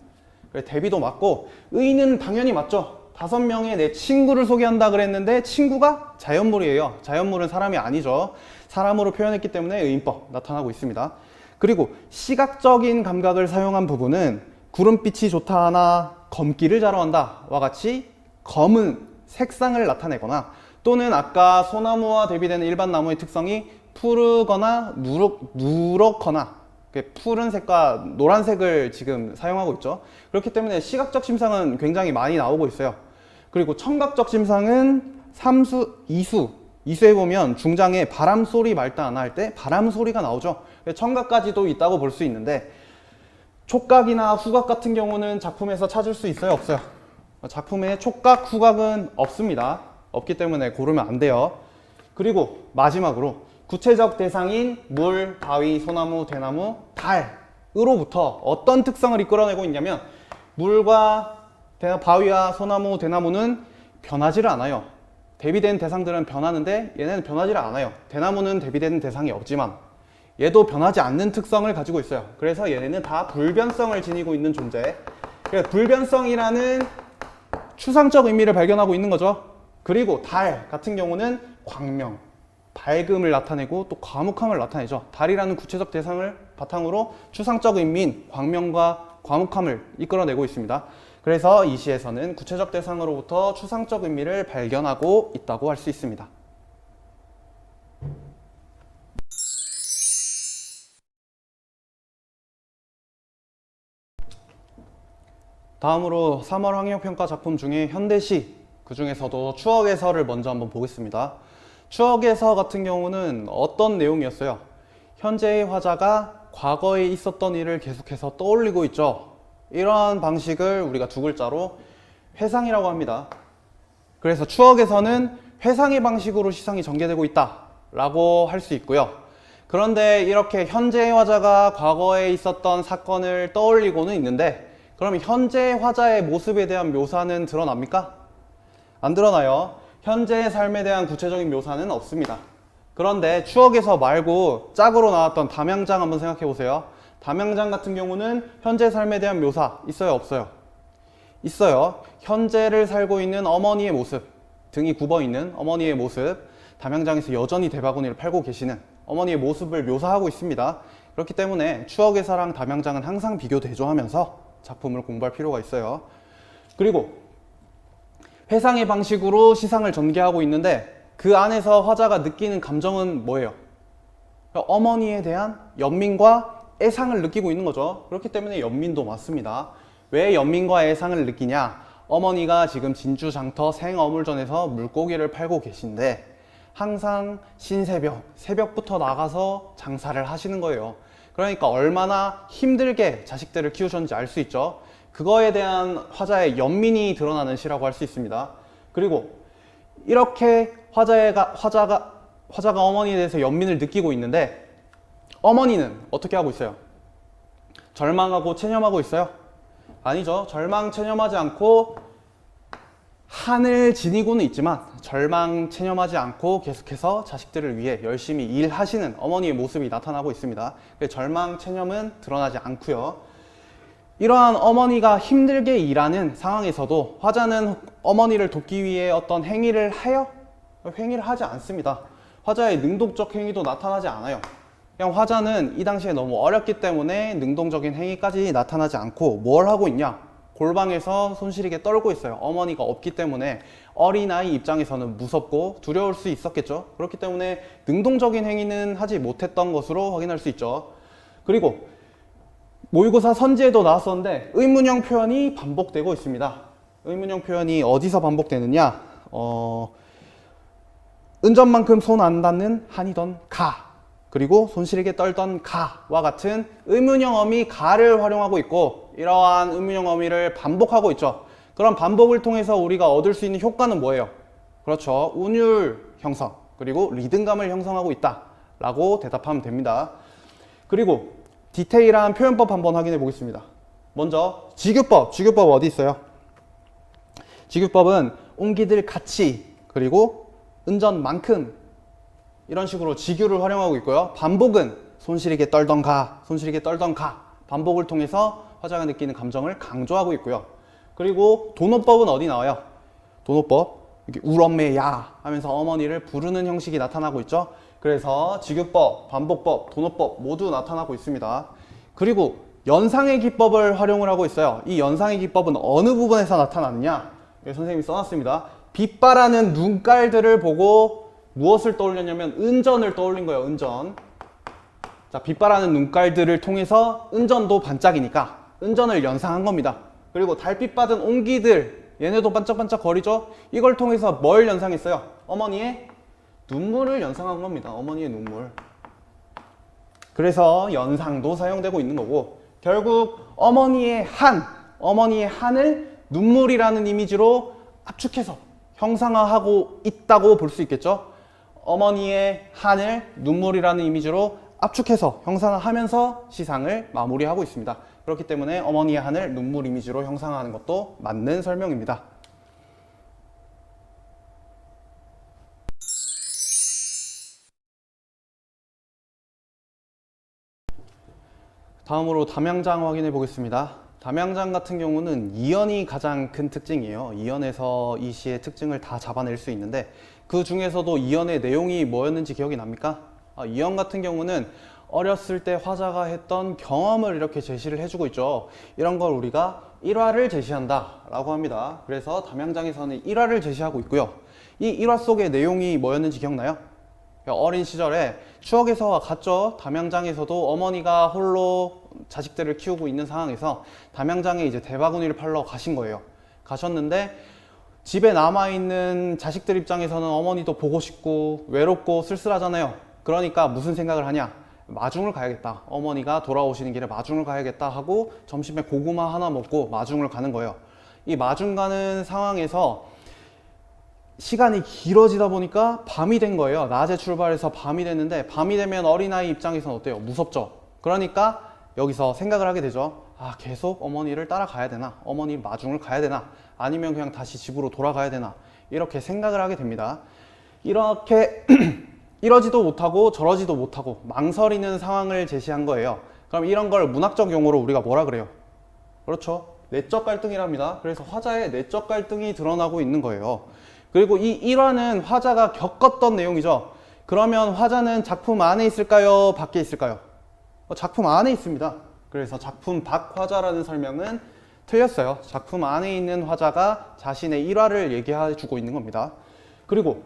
그래서 대비도 맞고, 의는 당연히 맞죠. 5명의 내 친구를 소개한다 그랬는데 친구가 자연물이에요. 자연물은 사람이 아니죠. 사람으로 표현했기 때문에 의인법 나타나고 있습니다. 그리고 시각적인 감각을 사용한 부분은 구름빛이 좋다 하나 검기를 자로한다 와 같이 검은 색상을 나타내거나, 또는 아까 소나무와 대비되는 일반 나무의 특성이 푸르거나 누렇거나 푸른색과 노란색을 지금 사용하고 있죠. 그렇기 때문에 시각적 심상은 굉장히 많이 나오고 있어요. 그리고 청각적 심상은 2수에 보면 중장에 바람 소리 말다 안 할 때 바람 소리가 나오죠. 청각까지도 있다고 볼 수 있는데, 촉각이나 후각 같은 경우는 작품에서 찾을 수 있어요, 없어요? 작품에 촉각, 후각은 없습니다. 없기 때문에 고르면 안 돼요. 그리고 마지막으로 구체적 대상인 물, 바위, 소나무, 대나무, 달으로부터 어떤 특성을 이끌어내고 있냐면, 물과 바위와 소나무, 대나무는 변하지를 않아요. 대비된 대상들은 변하는데 얘네는 변하지를 않아요. 대나무는 대비되는 대상이 없지만 얘도 변하지 않는 특성을 가지고 있어요. 그래서 얘네는 다 불변성을 지니고 있는 존재. 그래서 불변성이라는 추상적 의미를 발견하고 있는 거죠. 그리고 달 같은 경우는 광명, 밝음을 나타내고 또 과묵함을 나타내죠. 달이라는 구체적 대상을 바탕으로 추상적 의미인 광명과 과묵함을 이끌어내고 있습니다. 그래서 이 시에서는 구체적 대상으로부터 추상적 의미를 발견하고 있다고 할 수 있습니다. 다음으로 3월 학력평가 작품 중에 현대시, 그 중에서도 추억에서를 먼저 한번 보겠습니다. 추억에서 같은 경우는 어떤 내용이었어요? 현재의 화자가 과거에 있었던 일을 계속해서 떠올리고 있죠. 이러한 방식을 우리가 두 글자로 회상이라고 합니다. 그래서 추억에서는 회상의 방식으로 시상이 전개되고 있다 라고 할 수 있고요. 그런데 이렇게 현재의 화자가 과거에 있었던 사건을 떠올리고는 있는데, 그러면 현재의 화자의 모습에 대한 묘사는 드러납니까? 안 드러나요. 현재의 삶에 대한 구체적인 묘사는 없습니다. 그런데 추억에서 말고 짝으로 나왔던 담양장 한번 생각해 보세요. 담양장 같은 경우는 현재 삶에 대한 묘사 있어요, 없어요? 있어요. 현재를 살고 있는 어머니의 모습, 등이 굽어 있는 어머니의 모습, 담양장에서 여전히 대바구니를 팔고 계시는 어머니의 모습을 묘사하고 있습니다. 그렇기 때문에 추억의사랑 담양장은 항상 비교 대조하면서 작품을 공부할 필요가 있어요. 그리고 회상의 방식으로 시상을 전개하고 있는데, 그 안에서 화자가 느끼는 감정은 뭐예요? 어머니에 대한 연민과 애상을 느끼고 있는 거죠. 그렇기 때문에 연민도 맞습니다. 왜 연민과 애상을 느끼냐? 어머니가 지금 진주 장터 생어물전에서 물고기를 팔고 계신데 항상 새벽부터 나가서 장사를 하시는 거예요. 그러니까 얼마나 힘들게 자식들을 키우셨는지 알 수 있죠. 그거에 대한 화자의 연민이 드러나는 시라고 할 수 있습니다. 그리고 이렇게 화자가 어머니에 대해서 연민을 느끼고 있는데, 어머니는 어떻게 하고 있어요? 절망하고 체념하고 있어요. 아니죠. 절망 체념하지 않고 한을 지니고는 있지만 절망 체념하지 않고 계속해서 자식들을 위해 열심히 일하시는 어머니의 모습이 나타나고 있습니다. 절망 체념은 드러나지 않고요. 이러한 어머니가 힘들게 일하는 상황에서도 화자는 어머니를 돕기 위해 어떤 행위를 해요? 행위를 하지 않습니다. 화자의 능동적 행위도 나타나지 않아요. 그냥 화자는 이 당시에 너무 어렸기 때문에 능동적인 행위까지 나타나지 않고 뭘 하고 있냐? 골방에서 손시리게 떨고 있어요. 어머니가 없기 때문에 어린아이 입장에서는 무섭고 두려울 수 있었겠죠. 그렇기 때문에 능동적인 행위는 하지 못했던 것으로 확인할 수 있죠. 그리고 모의고사 선지에도 나왔었는데 의문형 표현이 반복되고 있습니다. 의문형 표현이 어디서 반복되느냐? 은전만큼 손 안 닿는 한이던 가, 그리고 손시리게 떨던 가와 같은 의문형 어미 가를 활용하고 있고, 이러한 의문형 어미를 반복하고 있죠. 그럼 반복을 통해서 우리가 얻을 수 있는 효과는 뭐예요? 그렇죠. 운율 형성, 그리고 리듬감을 형성하고 있다 라고 대답하면 됩니다. 그리고 디테일한 표현법 한번 확인해 보겠습니다. 먼저 지규법 어디 있어요? 지규법은 옹기들 같이, 그리고 은전만큼, 이런 식으로 지규를 활용하고 있고요. 반복은 손시리게 떨던 가, 손시리게 떨던 가, 반복을 통해서 화자가 느끼는 감정을 강조하고 있고요. 그리고 도노법은 어디 나와요? 도노법, 이렇게 울엄매야 하면서 어머니를 부르는 형식이 나타나고 있죠. 그래서 지규법, 반복법, 도노법 모두 나타나고 있습니다. 그리고 연상의 기법을 활용을 하고 있어요. 이 연상의 기법은 어느 부분에서 나타나느냐? 여기 선생님이 써놨습니다. 빛바라는 눈깔들을 보고 무엇을 떠올렸냐면 은전을 떠올린 거예요. 은전. 자, 빛바라는 눈깔들을 통해서 은전도 반짝이니까 은전을 연상한 겁니다. 그리고 달빛 받은 옹기들, 얘네도 반짝반짝 거리죠. 이걸 통해서 뭘 연상했어요? 어머니의 눈물을 연상한 겁니다. 어머니의 눈물. 그래서 연상도 사용되고 있는 거고, 결국 어머니의 한을 눈물이라는 이미지로 압축해서 형상화하고 있다고 볼 수 있겠죠. 어머니의 한을 눈물이라는 이미지로 압축해서 형상화하면서 시상을 마무리하고 있습니다. 그렇기 때문에 어머니의 한을 눈물 이미지로 형상화하는 것도 맞는 설명입니다. 다음으로 담양장 확인해 보겠습니다. 담양장 같은 경우는 이연이 가장 큰 특징이에요. 이연에서 이 시의 특징을 다 잡아낼 수 있는데, 그 중에서도 이연의 내용이 뭐였는지 기억이 납니까? 이연 같은 경우는 어렸을 때 화자가 했던 경험을 이렇게 제시를 해주고 있죠. 이런 걸 우리가 일화를 제시한다 라고 합니다. 그래서 담양장에서는 일화를 제시하고 있고요. 이 일화 속의 내용이 뭐였는지 기억나요? 어린 시절에 추억에서와 같죠. 담양장에서도 어머니가 홀로 자식들을 키우고 있는 상황에서 담양장에 이제 대바구니를 팔러 가신 거예요. 가셨는데 집에 남아있는 자식들 입장에서는 어머니도 보고 싶고 외롭고 쓸쓸하잖아요. 그러니까 무슨 생각을 하냐? 마중을 가야겠다. 어머니가 돌아오시는 길에 마중을 가야겠다 하고 점심에 고구마 하나 먹고 마중을 가는 거예요. 이 마중 가는 상황에서 시간이 길어지다 보니까 밤이 된 거예요. 낮에 출발해서 밤이 됐는데, 밤이 되면 어린아이 입장에서는 어때요? 무섭죠. 그러니까 여기서 생각을 하게 되죠. 계속 어머니를 따라가야 되나? 어머니 마중을 가야 되나? 아니면 그냥 다시 집으로 돌아가야 되나? 이렇게 생각을 하게 됩니다. 이렇게 이러지도 못하고 저러지도 못하고 망설이는 상황을 제시한 거예요. 그럼 이런 걸 문학적 용어로 우리가 뭐라 그래요? 그렇죠. 내적 갈등이랍니다. 그래서 화자의 내적 갈등이 드러나고 있는 거예요. 그리고 이 일화는 화자가 겪었던 내용이죠. 그러면 화자는 작품 안에 있을까요? 밖에 있을까요? 작품 안에 있습니다. 그래서 작품 밖 화자라는 설명은 틀렸어요. 작품 안에 있는 화자가 자신의 일화를 얘기해 주고 있는 겁니다. 그리고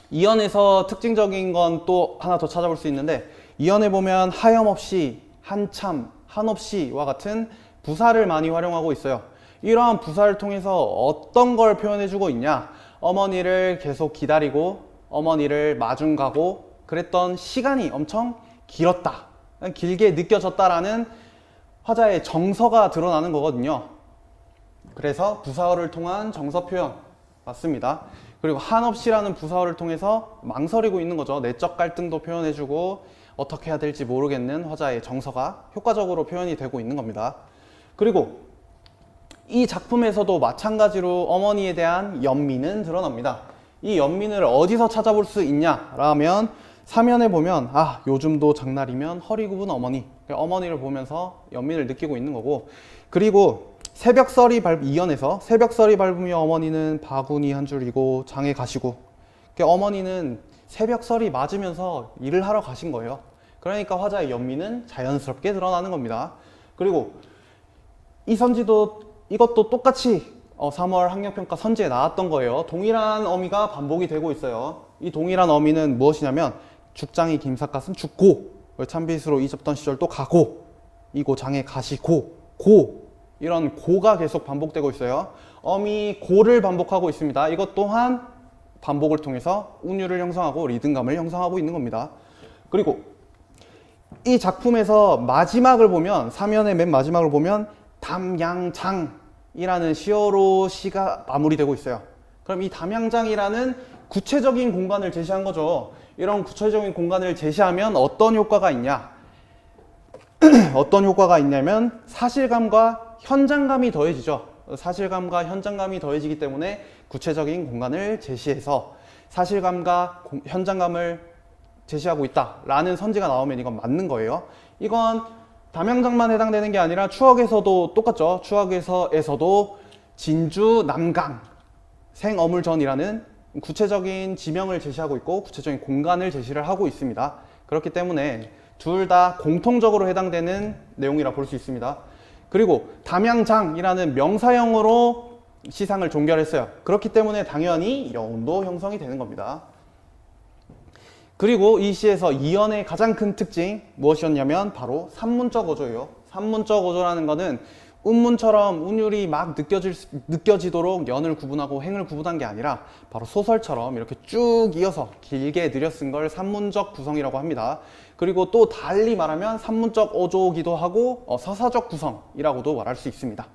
이연에서 특징적인 건 또 하나 더 찾아볼 수 있는데, 이연에 보면 하염없이, 한참, 한없이와 같은 부사를 많이 활용하고 있어요. 이러한 부사를 통해서 어떤 걸 표현해 주고 있냐? 어머니를 계속 기다리고 어머니를 마중 가고 그랬던 시간이 엄청 길었다, 길게 느껴졌다라는 화자의 정서가 드러나는 거거든요. 그래서 부사어를 통한 정서 표현 맞습니다. 그리고 한없이라는 부사어를 통해서 망설이고 있는 거죠. 내적 갈등도 표현해주고 어떻게 해야 될지 모르겠는 화자의 정서가 효과적으로 표현이 되고 있는 겁니다. 그리고 이 작품에서도 마찬가지로 어머니에 대한 연민은 드러납니다. 이 연민을 어디서 찾아볼 수 있냐라면 사면에 보면 요즘도 장날이면 허리 굽은 어머니, 어머니를 보면서 연민을 느끼고 있는 거고, 그리고 새벽설이 2연에서 새벽설이 밟으며 어머니는 바구니 한 줄이고 장에 가시고, 어머니는 새벽설이 맞으면서 일을 하러 가신 거예요. 그러니까 화자의 연민은 자연스럽게 드러나는 겁니다. 그리고 이 선지도 이것도 똑같이 3월 학력평가 선지에 나왔던 거예요. 동일한 어미가 반복이 되고 있어요. 이 동일한 어미는 무엇이냐면 죽장이 김삿갓은 죽고 참빗으로 이접던 시절 또 가고 이고 장에 가시고 고 이런 고가 계속 반복되고 있어요. 어미 고를 반복하고 있습니다. 이것 또한 반복을 통해서 운율을 형성하고 리듬감을 형성하고 있는 겁니다. 그리고 이 작품에서 마지막을 보면, 사면의 맨 마지막을 보면 담양장이라는 시어로 시가 마무리되고 있어요. 그럼 이 담양장이라는 구체적인 공간을 제시한 거죠. 이런 구체적인 공간을 제시하면 어떤 효과가 있냐? 어떤 효과가 있냐면 사실감과 현장감이 더해지죠. 사실감과 현장감이 더해지기 때문에 구체적인 공간을 제시해서 사실감과 현장감을 제시하고 있다라는 선지가 나오면 이건 맞는 거예요. 이건 담양장만 해당되는 게 아니라 추억에서도 똑같죠. 추억에서도 진주 남강 생어물전이라는 구체적인 지명을 제시하고 있고 구체적인 공간을 제시를 하고 있습니다. 그렇기 때문에 둘 다 공통적으로 해당되는 내용이라 볼 수 있습니다. 그리고 담양장이라는 명사형으로 시상을 종결했어요. 그렇기 때문에 당연히 여운도 형성이 되는 겁니다. 그리고 이 시에서 이연의 가장 큰 특징 무엇이었냐면 바로 산문적 어조예요. 산문적 어조라는 거는 운문처럼 운율이 막 느껴지도록 연을 구분하고 행을 구분한 게 아니라 바로 소설처럼 이렇게 쭉 이어서 길게 느려 쓴 걸 산문적 구성이라고 합니다. 그리고 또 달리 말하면 산문적 어조이기도 하고 서사적 구성이라고도 말할 수 있습니다.